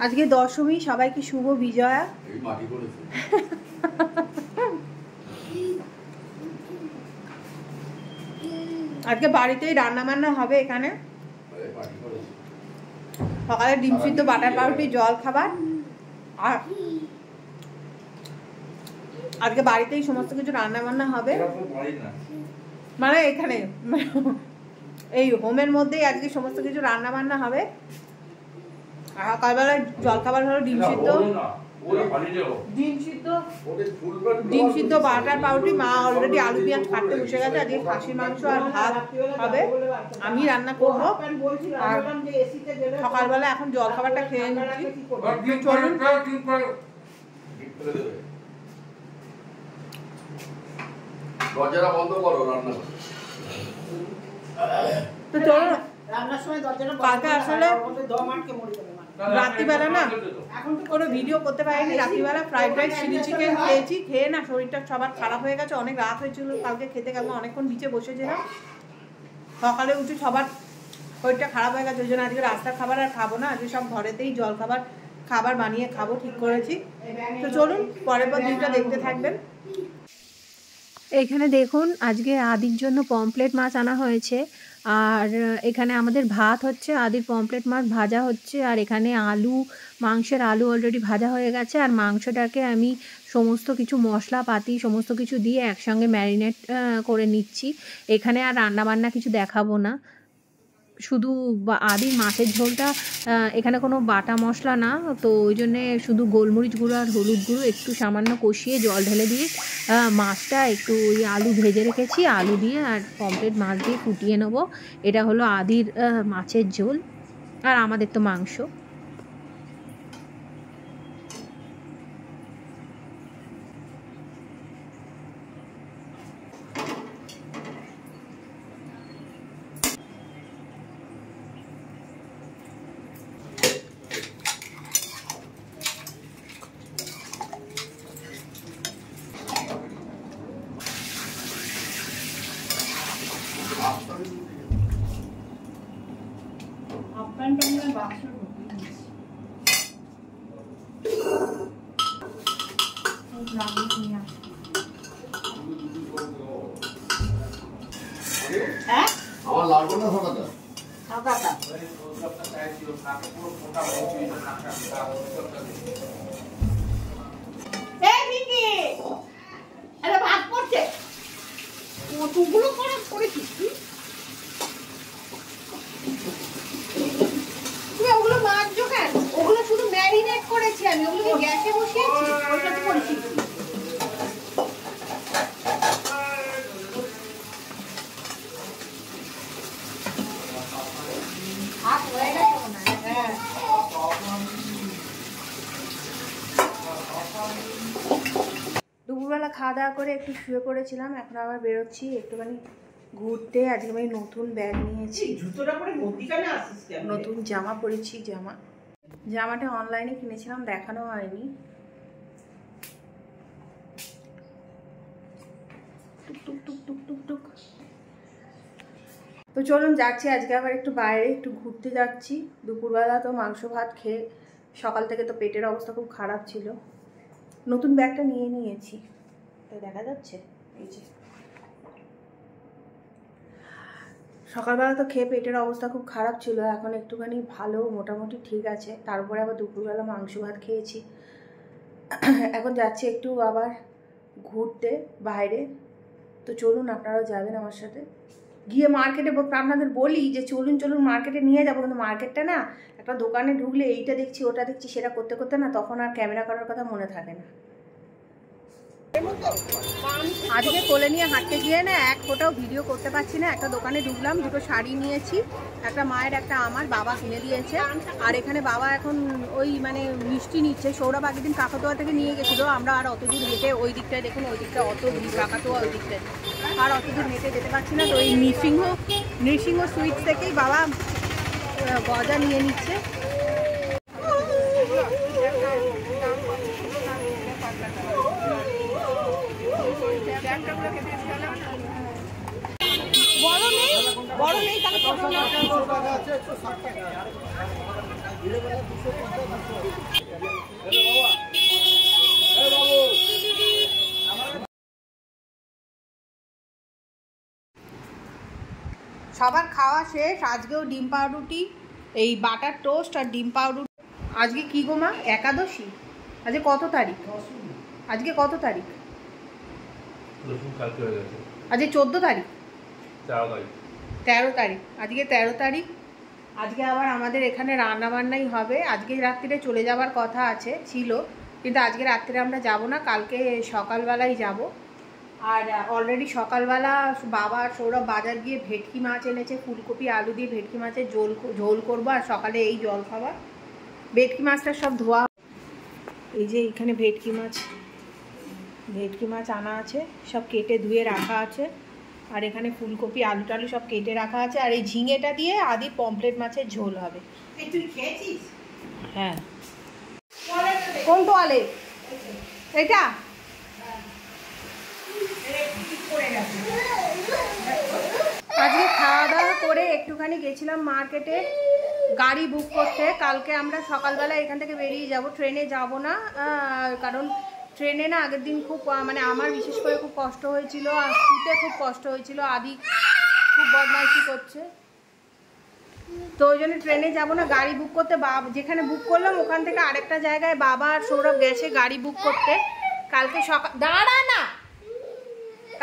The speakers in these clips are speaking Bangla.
আজকে দশমী, সবাইকে শুভ বিজয়া। আজকে বাড়িতেই রান্না বান্না হবে। এখানে সকালে ডিম সিদ্ধ, বাটার পাউরুটি, জল খাবার। আর আজকে বাড়িতেই সমস্ত কিছু রান্না বান্না হবে, মানে এখানে এই হোমের মধ্যেই আজকে সমস্ত কিছু রান্না বান্না হবে। সকালবেলায় জল খাবার হলো ডিম সিদ্ধ, বাটার পাউরুটি। মা অলরেডি আলু পেঁয়াজ কাটতে বসে গেছে। আজকে খাসির মাংস আর ভাত হবে, আমি রান্না করব। আর সকালবেলা এখন জল খাবারটা খেয়ে নিচ্ছি। চলুন দরজাটা বন্ধ করো, রান্না তো চলুন। কালকে আসলে রাত্রিবেলা না কোনো ভিডিও করতে পারিনি। রাত্রিবেলা ফ্রাইড রাইস, চিলি চিকেন খেয়েছি। খেয়ে না শরীরটা সবার খারাপ হয়ে গেছে। অনেক রাত হয়েছিল কালকে খেতে গেলাম, অনেকক্ষণ নিচে বসেছিলাম। সকালে উঠে সবার শরীরটা খারাপ হয়ে গেছে। ওই জন্য আজকে রাস্তার খাবার আর খাবো না। আজকে সব ঘরেতেই জল খাবার বানিয়ে খাবো ঠিক করেছি। তো চলুন পরের পর দিনটা দেখতে থাকবেন। এখানে দেখুন, আজকে আদির জন্য পমফ্লেট মাছ আনা হয়েছে। আর এখানে আমাদের ভাত হচ্ছে, আদির পমফ্লেট মাছ ভাজা হচ্ছে। আর এখানে মাংসের আলু অলরেডি ভাজা হয়ে গেছে। আর মাংসটাকে আমি সমস্ত কিছু মশলাপাতি সমস্ত কিছু দিয়ে একসঙ্গে ম্যারিনেট করে নিচ্ছি। এখানে আর রান্নাবান্না কিছু দেখাবো না, শুধু আদির মাছের ঝোলটা। এখানে কোনো বাটা মশলা না, তো ওই জন্যে শুধু গোলমরিচ গুঁড়ো আর হলুদ গুঁড়ো একটু সামান্য কষিয়ে জল ঢেলে দিয়ে মাছটা একটু ওই আলু ভেজে রেখেছি, আলু দিয়ে আর পমফ্লেট মাছ দিয়ে ফুটিয়ে নেবো। এটা হলো আদির মাছের ঝোল। আর আমাদের তো মাংস। আমার লাগবে না সকালটা। ভাত করছে কতগুলো করেছিস তুই? ওগুলো মাছ কেন? ওগুলো শুধু ম্যারিনেট করেছি আমি, ওগুলো গ্যাসে বসিয়েছি। ওইটা তো করেছি। দুপুরবেলা খাওয়া দাওয়া করে একটু শুয়ে পড়েছিলাম। এখন আবার বেরোচ্ছি একটুখানি ঘুরতে। আজকে আমি নতুন ব্যাগ নিয়েছি, নতুন জামা পরেছি। জামাটা অনলাইনে কিনেছিলাম, দেখানো হয়নি। টুক টুক টুক টুক টুক। তো চলুন যাচ্ছি আজকে আবার একটু বাইরে, একটু ঘুরতে যাচ্ছি। দুপুরবেলা তো মাংস ভাত খেয়ে সকাল থেকে তো পেটের অবস্থা খুব খারাপ ছিল। নতুন ব্যাগটা নিয়ে নিয়েছি, তাই দেখা যাচ্ছে। এই যে সকালবেলা তো খেয়ে পেটের অবস্থা খুব খারাপ ছিল, এখন একটুখানি ভালো, মোটামুটি ঠিক আছে। তারপরে আবার দুপুরবেলা মাংস ভাত খেয়েছি। এখন যাচ্ছি একটু আবার ঘুরতে বাইরে। তো চলুন আপনারাও যাবেন আমার সাথে। গিয়ে মার্কেটে আপনাদের বলি যে চলুন মার্কেটে নিয়ে যাবো, কিন্তু মার্কেটটা না একটা দোকানে ঢুকলে এইটা দেখছি ওটা দেখছি সেটা করতে করতে না তখন আর ক্যামেরা করার কথা মনে থাকে না। আজকে কোলে নিয়ে হাঁটতে গিয়ে না এক ফোটাও ভিডিও করতে পারছি না। একটা দোকানে ঢুকলাম, দুটো শাড়ি নিয়েছি, একটা মায়ের একটা আমার, বাবা কিনে দিয়েছে। আর এখানে বাবা এখন ওই মানে মিষ্টি নিচ্ছে। সৌরভ আগের দিন কাকাতোয়া থেকে নিয়ে গেছিলো। আমরা আর অত দূর হেঁটে ওই দিকটায় দেখুন, ওই দিকটা অত কাকাতোয়া ওই দিকটায় আর অত দূর হেঁটে যেতে পারছি না। তো ওই নৃসিংহ সুইটস থেকেই বাবা গজা নিয়ে নিচ্ছে। বড় নেই তাহলে সবার খাওয়া শেষ। আজকেও ডিম পাউরুটি, এই বাটার টোস্ট আর ডিম পাউরুটি। আজকে কি গো মা? একাদশী। আজকে কত তারিখ? আজকে কত তারিখ? আজকে 14 তারিখ, 13 তারিখ। আজকে 13 তারিখ। আজকে আবার আমাদের এখানে রান্নাবান্নাই হবে। আজকে রাত্রিরে চলে যাবার কথা ছিল, কিন্তু আজকে রাত্রিরে আমরা যাব না, কালকে সকালবেলাই যাব। আর অলরেডি সকালবেলা বাবা আর সৌরভ বাজার গিয়ে ভেটকি মাছ এনেছে, ফুলকপি আলু দিয়ে ভেটকি মাছের ঝোল করবো। আর সকালে এই জল খাবার। ভেটকি মাছটা সব ধোয়া, এই যে এখানে ভেটকি মাছ আনা আছে, সব কেটে ধুয়ে রাখা আছে। আর এখানে ফুলকপি আলু টালু সব কেটে রাখা আছে। আর এই ঝিঙেটা দিয়ে আদি পমফ্রেট মাছের ঝোল হবে। তুই খেয়েছিস? হ্যাঁ। কোন তোয়ালে? এটা আজকে খাওয়া দাওয়া করে একটুখানি গেছিলাম মার্কেটে গাড়ি বুক করতে। কালকে আমরা সকালবেলা এখান থেকে বেরিয়ে যাব, ট্রেনে যাব না, কারণ ট্রেনে না আগের দিন খুব মানে আমার বিশেষ করে খুব কষ্ট হয়েছিল, আর শুতে খুব কষ্ট হয়েছিল। আদি খুব বদমাইশি করছে, তো ওই জন্য ট্রেনে যাব না, গাড়ি বুক করতে। যেখানে বুক করলাম ওখান থেকে আরেকটা জায়গায় বাবা আর সৌরভ গেছে গাড়ি বুক করতে। কালকে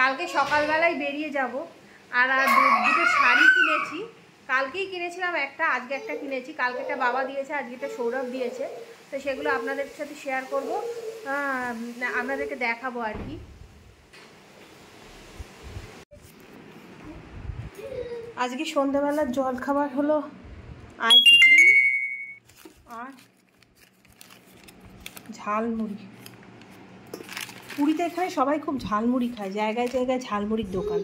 কালকে সকালবেলায় বেরিয়ে যাব। আর দুটো শাড়ি কিনেছি, কালকেই কিনেছিলাম একটা, আজকে একটা কিনেছি। কালকেটা বাবা দিয়েছে, আজকেটা সৌরভ দিয়েছে। তো সেগুলো আপনাদের সাথে শেয়ার করব, আপনাদেরকে দেখাবো আর কি। আজকে সন্ধ্যাবেলার জলখাবার হলো আইসক্রিম আর ঝালমুড়ি। পুরীতে এখানে সবাই খুব ঝালমুড়ি খায়, জায়গায় জায়গায় ঝালমুড়ির দোকান।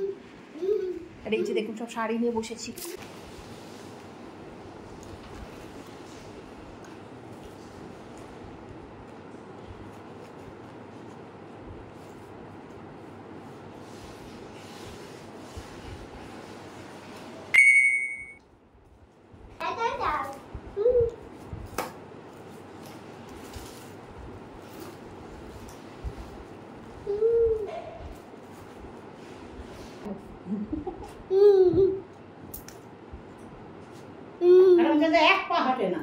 আর এই যে দেখুন সব শাড়ি নিয়ে বসেছি। এক পা হাঁটে না।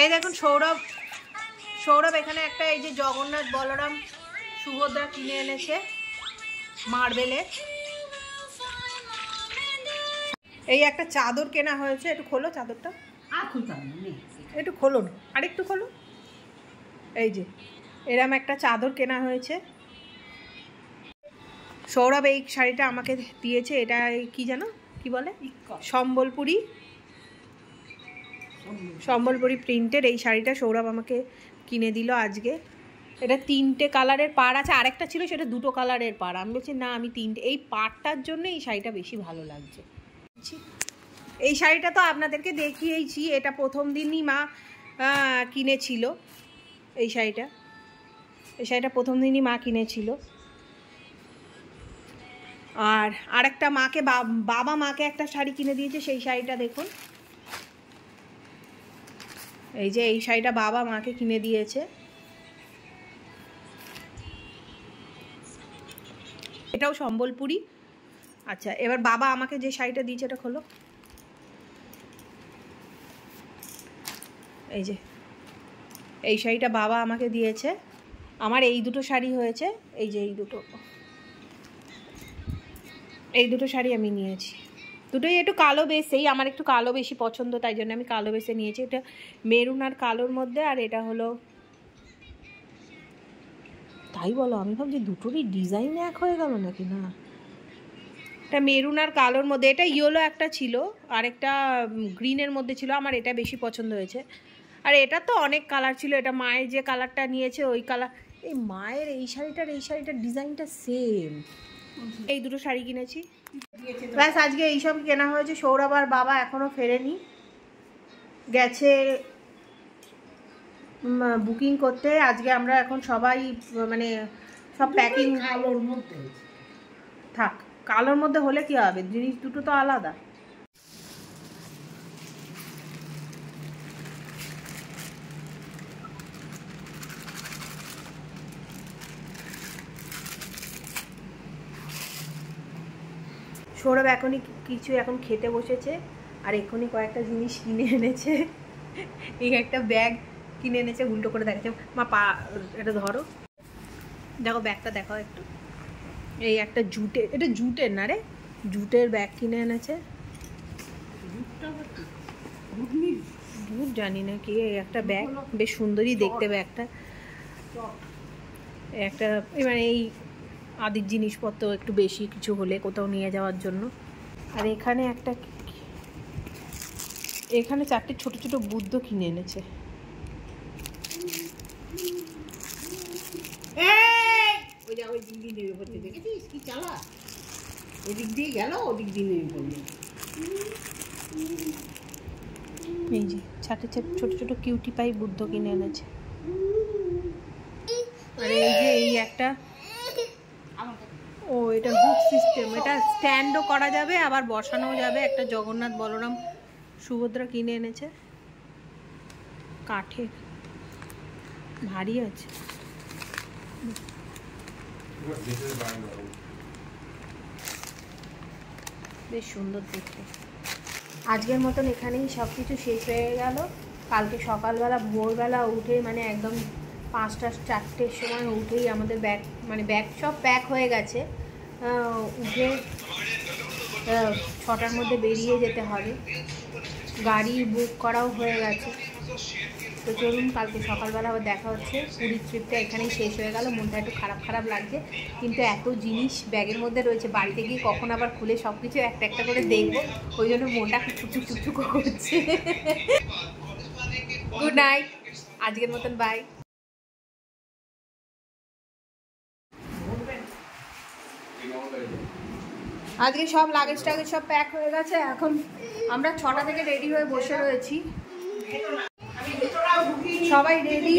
এই দেখুন সৌরভ এখানে একটা এই যে জগন্নাথ বলরাম সুভদ্রা কিনে এনেছে মার্বেলের। এই একটা চাদর কেনা হয়েছে, একটু খোলো চাদরটা। আর খুলতাম একটু খোলো না, আরেকটু খোলো। এই যে এরম একটা চাদর কেনা হয়েছে। সৌরভ এই শাড়িটা আমাকে দিয়েছে, এটা কি জানো কি বলে? সম্বলপুরি প্রিন্টের এই শাড়িটা সৌরভ আমাকে কিনে দিল আজকে। এটা 3টে কালারের পাড় আছে, আরেকটা ছিল সেটা 2টো কালারের পাড়। আমি বলছি না, আমি 3টে, এই পাড়টার জন্য এই শাড়িটা বেশি ভালো লাগছে। এই শাড়িটা তো আপনাদেরকে দেখিয়েছি, এটা প্রথম দিনই মা কিনেছিল। এই শাড়িটা প্রথম দিনই মা কিনেছিল। আর আরেকটা মাকে বাবা মাকে একটা শাড়ি কিনে দিয়েছে, সেই শাড়িটা দেখুন। এই যে এই শাড়িটা বাবা মাকে কিনে দিয়েছে। এটাও সম্বলপুরি। আচ্ছা, এবার বাবা আমাকে যে শাড়িটা দিয়েছে এটা খোলো। এই যে এই শাড়িটা বাবা আমাকে দিয়েছে। আমার এই দুটো শাড়ি হয়েছে, এই যে এই দুটো শাড়ি আমি নিয়েছি। দুটোই একটু কালো বেসেই, আমার একটু কালো বেশি পছন্দ, তাই জন্য আমি কালো বেসে নিয়েছি। এটা মেরুন আর কালোর মধ্যে, আর এটা হলো, তাই বলো আমি ভাবছি দুটোরই ডিজাইন এক হয়ে গেল নাকি। না, এটা মেরুন আর কালোর মধ্যে। এটা ইয়েলো একটা ছিল, আর একটা গ্রিনের মধ্যে ছিল। আমার এটা বেশি পছন্দ হয়েছে। আর এটা তো অনেক কালার ছিল, এটা মায়ের যে কালারটা নিয়েছে ওই কালার। এই মায়ের এই শাড়িটার ডিজাইনটা সেম। এই দুটো শাড়ি কিনেছি ব্যাস। আজকে এইসব কেনা হয়েছে। সৌরভ আর বাবা এখনো ফেরেনি, গেছে বুকিং করতে। আজকে আমরা এখন সবাই মানে সব প্যাকিং। থাক, কালোর মধ্যে হলে কি হবে, জিনিস দুটো তো আলাদা। সৌরভ এখনই কিছু এখন খেতে বসেছে, আর এখনই কয়েকটা জিনিস কিনে এনেছে। এই একটা ব্যাগ কিনে এনেছে, উল্টো করে দেখাচ্ছে। মা পা এটা ধরো, দেখো ব্যাগটা দেখাও একটু। এই একটা জুটের, এটা জুটের না রে, জুটের ব্যাগ কিনে এনেছে। জুট জানি না কি, এই একটা ব্যাগ বেশ সুন্দরই দেখতে ব্যাগটা। একটা মানে এই আদির জিনিসপত্র একটু বেশি কিছু হলে কোথাও নিয়ে যাওয়ার জন্য। আর এখানে একটা, এখানে 4টে ছোট ছোট বুদ্ধ কিনে এনেছে। দেখেছিস কি চালা, এদিক দিয়ে গেল ওদিক দিয়ে নেমে পড়লো। এই যে 4টে ছোট ছোট কিউটি পাই বুদ্ধ কিনে এনেছে। আর এই যে এই একটা, ও এটা হুক সিস্টেম, এটা স্ট্যান্ডও করা যাবে আবার বসানোও যাবে। একটা জগন্নাথ বলরাম সুভদ্রা কিনে এনেছে, কাঠের, ভারী আছে। বেশ সুন্দর দেখতে। আজকের মতন এখানেই সব কিছু শেষ হয়ে গেল। কালকে সকালবেলা ভোরবেলা উঠে মানে একদম 5টা 4টের সময় উঠেই আমাদের ব্যাগ মানে ব্যাগ সব প্যাক হয়ে গেছে। উঠে 6টার মধ্যে বেরিয়ে যেতে হবে। গাড়ি বুক করাও হয়ে গেছে। তো চলুন, কালকে সকালবেলা আবার দেখা হচ্ছে। পুরীর ট্রিপটা এখানেই শেষ হয়ে গেল। মনটা একটু খারাপ খারাপ লাগছে, কিন্তু এত জিনিস ব্যাগের মধ্যে রয়েছে, বাড়িতে গিয়ে কখন আবার খুলে সব কিছু একটা একটা করে দেখবো, ওই জন্য মনটা চুপচুপ চুপচুপ করছে। গুড নাইট, আজকের মতন বাই। আজকে সব লাগেজ টাগেজ সব প্যাক হয়ে গেছে। এখন আমরা 6টা থেকে রেডি হয়ে বসে রয়েছি, সবাই রেডি।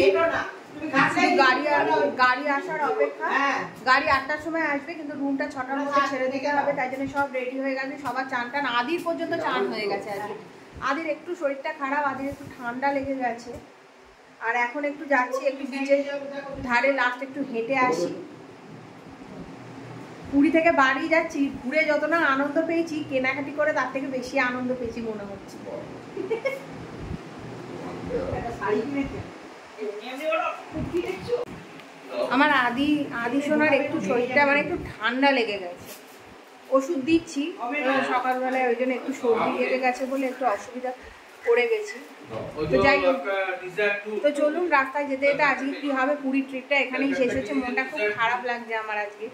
গাড়ি আসার অপেক্ষা। গাড়ি 8টার সময় আসবে, কিন্তু রুমটা 6টার মধ্যে ছেড়ে দিতে হবে, তাই জন্য সব রেডি হয়ে গেছে। সবার চান টান, আদির পর্যন্ত চান হয়ে গেছে আজকে। আদির একটু শরীরটা খারাপ, আদির একটু ঠান্ডা লেগে গেছে। আর এখন একটু যাচ্ছি, একটু বিচের ধারে লাস্ট একটু হেঁটে আসি। পুরী থেকে বাড়ি যাচ্ছি, ঘুরে যত না আনন্দ পেয়েছি, কেনাকাটি করে তার থেকে বেশি আনন্দ পেয়েছি মনে হচ্ছে। আমার আদি সোনার একটু শরীরটা মানে একটু ঠান্ডা লেগে গেছে, ওষুধ দিচ্ছি সকালবেলায়, ওই জন্য একটু সর্দি লেগে গেছে বলে একটু অসুবিধা পড়ে গেছি। তো যাই হোক, তো চলুন রাস্তায় যেতে যেতে আজকে কি হবে, পুরীর ট্রিপটা এখানেই শেষ হচ্ছে। মনটা খুব খারাপ লাগছে আমার আজকে,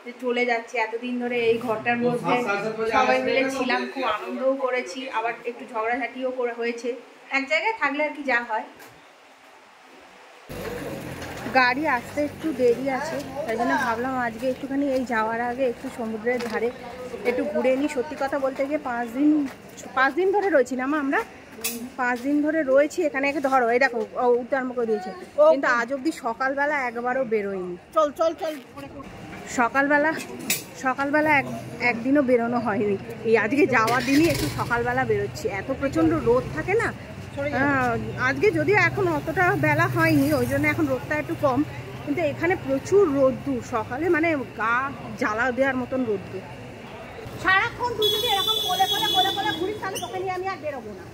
যে চলে যাচ্ছি। এতদিন ধরে এই ঘরটার মধ্যে সবাই মিলে ছিলাম, খুব আনন্দও করেছি, আবার একটু ঝগড়াঝাটিও হয়েছে। এক জায়গায় থাকলে আর কি যা হয়। গাড়ি আসতে একটু দেরি আছে, তাই জন্য ভাবলাম আজকে একটুখানি এই যাওয়ার আগে একটু সমুদ্রের ধারে একটু ঘুরে নিই। সত্যি কথা বলতে গিয়ে 5 দিন ধরে রয়েছি না মা, আমরা 5 দিন ধরে রয়েছি এখানে। একে ধরো, এই দেখো উত্তরাম করে দিয়েছে, কিন্তু আজ অব্দি সকালবেলা একবারও বেরোয়নি। চল চল চল, সকালবেলা একদিনও বেরোনো হয়নি। এই আজকে যাওয়ার দিনই একটু সকালবেলা বেরোচ্ছি, এত প্রচণ্ড রোদ থাকে না। আজকে যদিও এখন অতটা বেলা হয়নি, ওই জন্য এখন রোদটা একটু কম, কিন্তু এখানে প্রচুর রোদ্দুর সকালে, মানে গা জ্বালা দেওয়ার মতন রোদ্দুর। সারাক্ষণ তুই যদি এরকম কোলে ঘুরিস, তাহলে তোকে নিয়ে আমি আর বেরোবো না।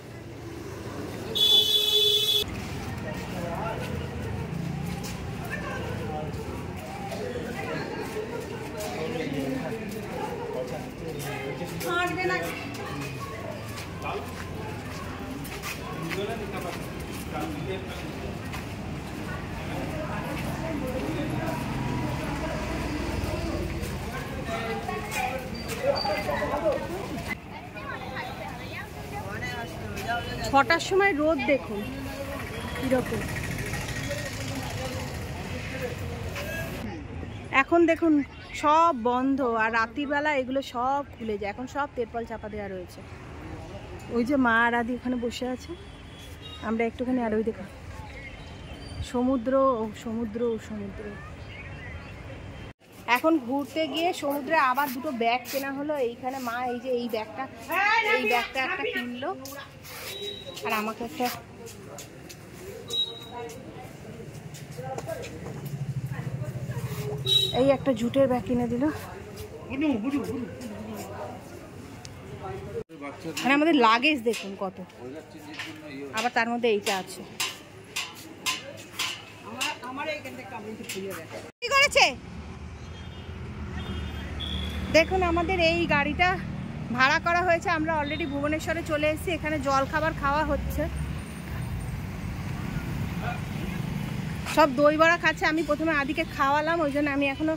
ছটার সময় রোদ দেখুন কিরকম, এখন দেখুন সব বন্ধ, আর রাত্রিবেলা এগুলো সব খুলে যায়। এখন সব তেরপল চাপা দেওয়া রয়েছে। ওই যে মা আর আদি ওখানে বসে আছে, আমরা একটুখানি, আর ওই দেখো সমুদ্র ও সমুদ্র ও সমুদ্র। এখন ঘুরতে গিয়ে সমুদ্রে আবার দুটো ব্যাগ কেনা হলো। এইখানে মা এই যে এই ব্যাগটা একটা কিনলো, আর আমাকে একটা এই একটা জুটের ব্যাগ কিনে দিল। আর আমাদের লাগেজ দেখুন কত, আবার তার মধ্যে এইটা আছে। কি করেছে দেখুন, আমাদের এই গাড়িটা ভাড়া করা হয়েছে। আমরা অলরেডি ভুবনেশ্বরে চলে এসেছি, এখানে জল খাবার খাওয়া হচ্ছে। সব দই বড়া খাচ্ছে। আমি প্রথমে আদিকে খাওয়ালাম, ওই জন্য আমি এখনো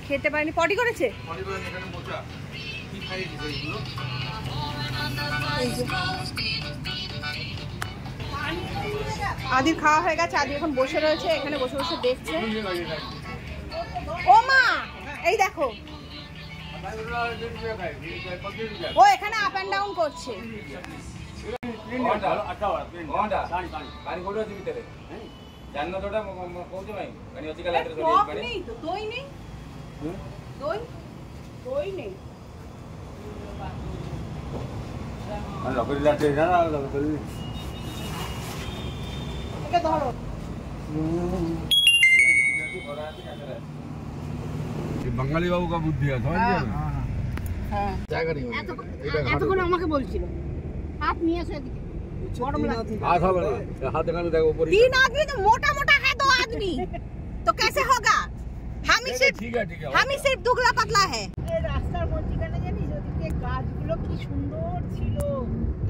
খেতে পারিনি। পটি করেছে আদির খাওয়া হয়ে গেছে। আদি এখন বসে রয়েছে এখানে, বসে বসে দেখছে। ও মা এই দেখো, ও এখানে আপ এন্ড ডাউন করছে। বাঙালি বাবু কা বুদ্ধি আছে, এতক্ষণ আমাকে বলছিল হাত নিয়ে এসে এদিকে গরম লাগছে। हाथ হবে না, हाथ এখানে দেখো উপরে। तीन आदमी तो मोटा मोटा है, दो आदमी तो कैसे होगा? हम ही सिर्फ दुबला पतला है। এই রাস্তার মধ্যখানে জানিস ওদিকে গাছগুলো কি সুন্দর ছিল,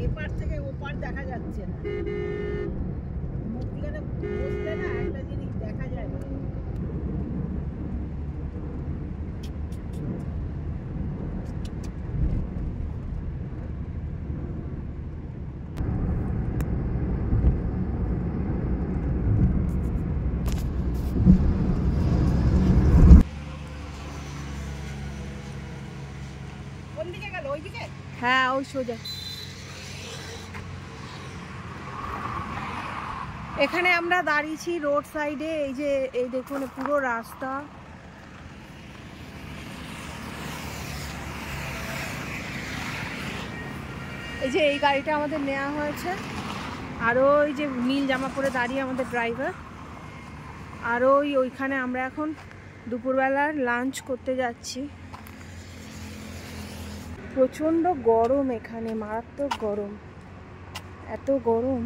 এপার থেকে ওপার দেখা যাচ্ছে না। মধ্যখানে বসলে না একটা জিনিস দেখা যায় না। কোন দিকে গেল? ওইদিকে? হ্যাঁ ওই সোজা। এখানে আমরা দাঁড়িয়েছি রোড সাইডে। এই যে এই দেখুন পুরো রাস্তা। এই যে এই গাড়িটা আমাদের নেওয়া হয়েছে। আরও ওই যে নীল জামা পরে দাঁড়িয়ে আমাদের ড্রাইভার। আর ওইখানে আমরা এখন দুপুরবেলার লাঞ্চ করতে যাচ্ছি। প্রচণ্ড গরম এখানে, মারাত্মক গরম, এত গরম।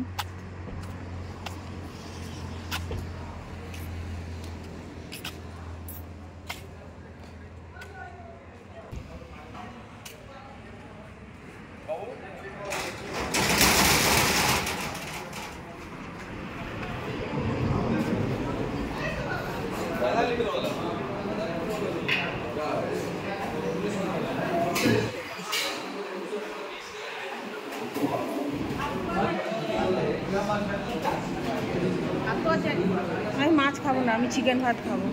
আমি মাছ খাবো না, আমি চিকেন ভাত খাবো।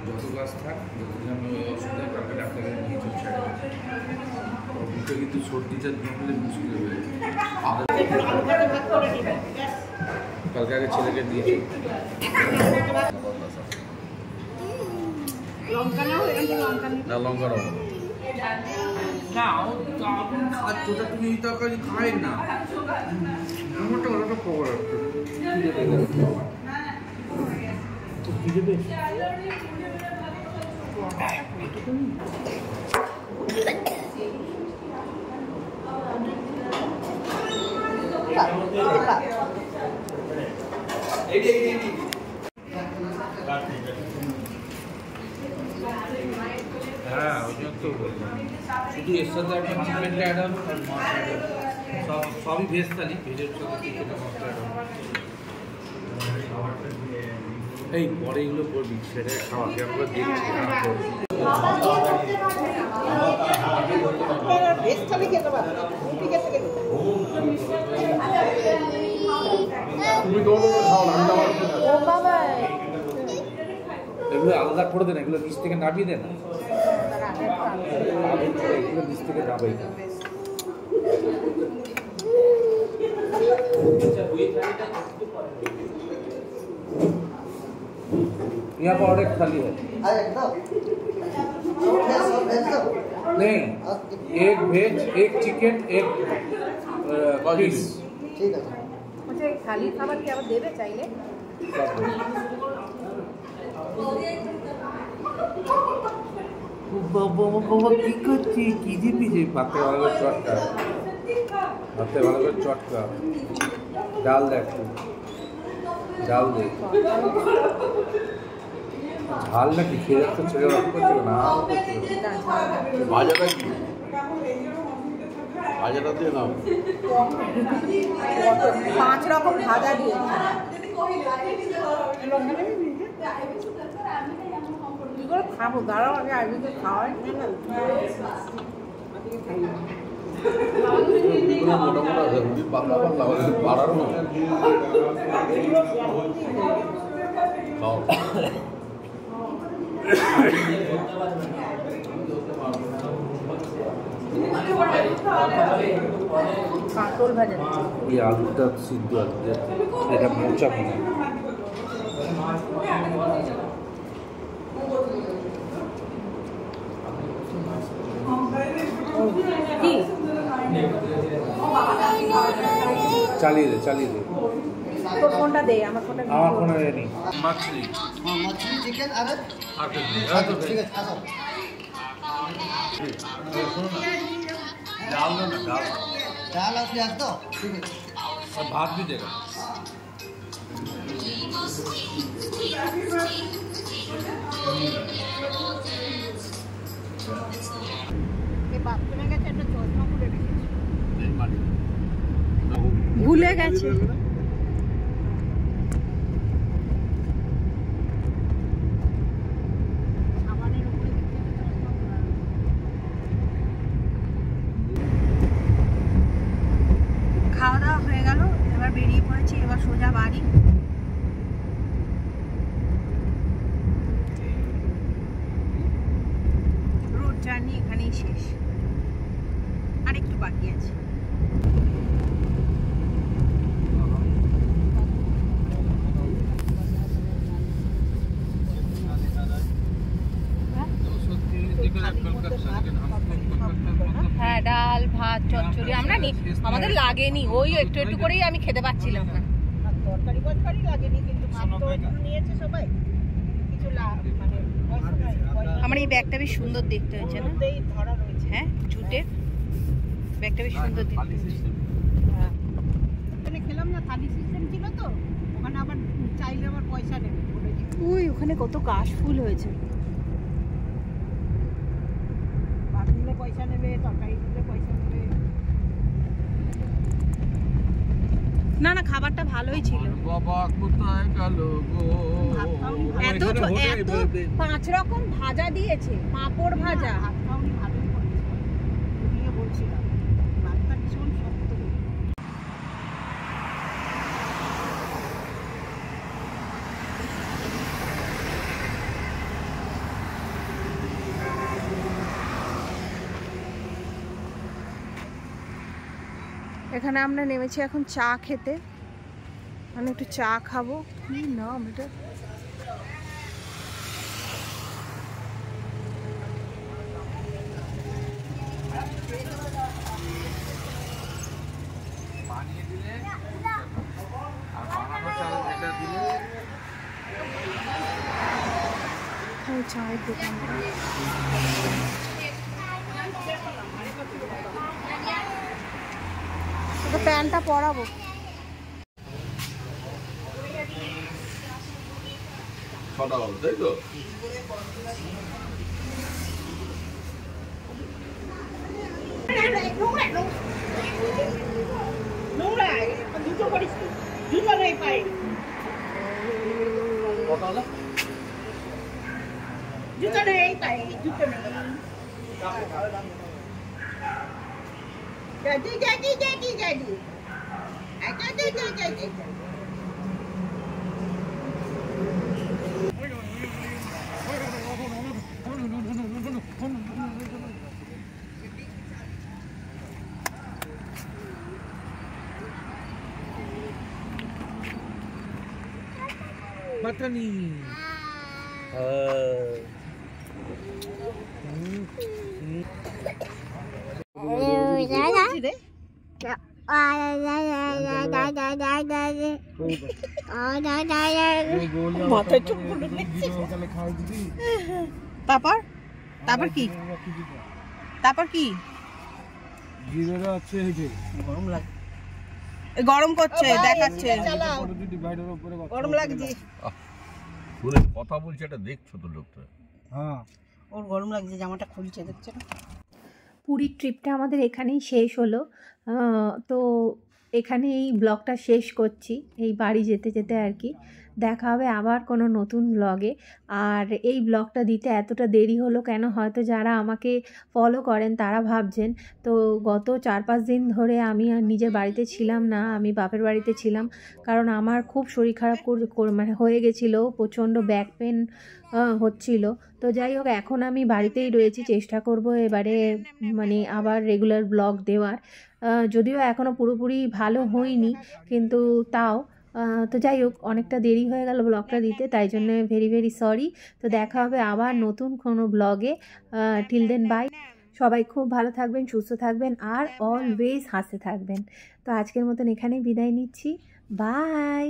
যত গাছ থাক, যতদিন আমি অসুবিধা কালকে ডাক্তারের নিয়ে চলছে, বুকে কিন্তু সর্দিটা জমলে মুশকিল হয়ে যায়। কালকে আগে ছেলেকে দিয়েছি। না লঙ্কা রকম না, খাদ্যটা তুমি এই তরকারি খাই না, আমারটা ওটা খবর আছে। হ্যাঁ ওই জন্য তো বললাম, শুধু এর সাথে একটা কমপ্লেন্ট অ্যাড হবে আর মাছ অ্যাড হবে, সবই ভেজ থালি, ভেজের সাথে চিকেন মশলা অ্যাড হবে। এই পরে এগুলো করবি, সেটা খাওয়াকে আমরা দেখছি। এগুলো আলাদা করে দেন, এগুলো নিচ থেকে নামিয়ে দেন। এগুলো নিচ থেকে যাবেই না। यहाँ पर और एक थाली है नहीं, एक वेज, एक चिकन, एक फिश। ঠিক আছে। मुझे खाली খাবার কি আবার দেবে চাইলে? বাবা কি করছি, কি দিবি যে ভাতে ভালো করে চটকা, ভাতে ভালো করে চটকা, ডাল দেখ, ডাল দে, ঝাল নাকি খেয়ে যাচ্ছে, ছেলে রক্ত করছিল না ভাজাটা কি ভাজাটা দিয়ে নাও 5 রকম ভাজা দিয়েছে। কি করে খাবো, দাঁড়াও আগে আজকে খাওয়াই মোটা মোটা রুটি পাতলা পাতলা পাড়ার না খাও কাঁকরোল ভাজা। এই আলুটা সিদ্ধ আছে, এটা মোচা মনে হয়। কি চালিয়ে দে, চালিয়ে দে। তোর ফোনটা দে, আমার ফোনটা আমার ফোনে নেই। মাছলি मछली चिकन अरे আর কি ठीक है अच्छा ডাল না ডাল दाल और प्याज दो ठीक है और भात भी देगा এই বাথরুমে গেছে একটা চশমা খুলে রেখেছে। এই মাটি ভুলে গেছে। সাবানের উপরে দেখতে একটা চশমা খোলা রয়েছে। খাওয়া দাওয়া হয়ে গেল, এবার বেরিয়ে পড়েছি, এবার সোজা বাড়ি। রোড জার্নি এখানেই শেষ, আর একটু বাকি আছে। হ্যাঁ, ডাল ভাত চচ্চড়ি আমরা আমাদের লাগেনি, ওই একটু একটু করেই আমি খেতে পাচ্ছিলাম না। আর তরকারি বরকারি লাগেনি, কিন্তু ভাত তো একটু নিয়েছে সবাই, কিছু মানে পয়সা নাই, পয়সা আমার এই ব্যাগটা বেশ সুন্দর দেখতে হয়েছে না? মধ্যেই ধরা রয়েছে। হ্যাঁ, জুটের ব্যাগটা বেশ সুন্দর দেখতে হয়েছে। হ্যাঁ, ওখানে খেলাম না, থালি সিস্টেম ছিল তো, ওখানে আবার চাইলে আবার পয়সা নেবে বলেছে। ওই ওখানে কত কাশ ফুল হয়েছে। ভাত নিলে পয়সা নেবে, তরকারি নিলে পয়সা নেবে। না না, খাবারটা ভালোই ছিল। বাবা কোথায় গেল গো ভাত খাওনি, এত এত 5 রকম ভাজা দিয়েছে, পাঁপড় ভাজা। ভাত খাওনি, ভালোই করেছে। ওদিকে বলছিলাম ভাতটা ভীষণ শক্ত। এখানে আমরা নেমেছি এখন চা খেতে, মানে একটু চা খাবো। কি নাম এটা? বানিয়ে দিলে আর বানানো চাল এটা দিলে ওই চায়ের দোকানটা। তোকে প্যান্টটা পরাবো। ছটা হলো তাই তো নোংরা দুটো করিস, দুটো নেই পাই, কটা হলো দুটো নেই পাই, দুটো নেই। Daddy, daddy, daddy, daddy. Daddy, daddy, daddy. মাটনি তারপর তারপর কি তারপর কি জিরেরা আছে এই গরম লাগে গরম করছে দেখাচ্ছে গরম লাগছে শুনে কথা বলছে, এটা দেখছো তো লোকটা। হ্যাঁ ওর গরম লাগছে, জামাটা খুলছে দেখছো না? পুরীর ট্রিপটা আমাদের এখানেই শেষ হলো। তো এখানে এই ব্লগটা শেষ করছি, এই বাড়ি যেতে যেতে আর কি। দেখা হবে আবার কোনো নতুন ব্লগে। আর এই ব্লগটা দিতে এতটা দেরি হলো কেন, হয়তো যারা আমাকে ফলো করেন তারা ভাবছেন। তো গত 4-5 দিন ধরে আমি আর নিজের বাড়িতে ছিলাম না, আমি বাপের বাড়িতে ছিলাম। কারণ আমার খুব শরীর খারাপ মানে হয়ে গেছিলো, প্রচণ্ড ব্যাক পেন হচ্ছিল। তো যাই হোক, এখন আমি বাড়িতেই রয়েছি, চেষ্টা করব এবারে মানে আবার রেগুলার ব্লগ দেওয়ার। যদিও এখনও পুরোপুরি ভালো হয়নি, কিন্তু তাও তো যাই হোক, অনেকটা দেরি হয়ে গেল ব্লগটা দিতে, তাই জন্য ভেরি ভেরি সরি। তো দেখা হবে আবার নতুন কোনো ব্লগে। Till then bye. সবাই খুব ভালো থাকবেন, সুস্থ থাকবেন আর অলওয়েজ হাসতে থাকবেন। তো আজকের মতন এখানেই বিদায় নিচ্ছি। বাই।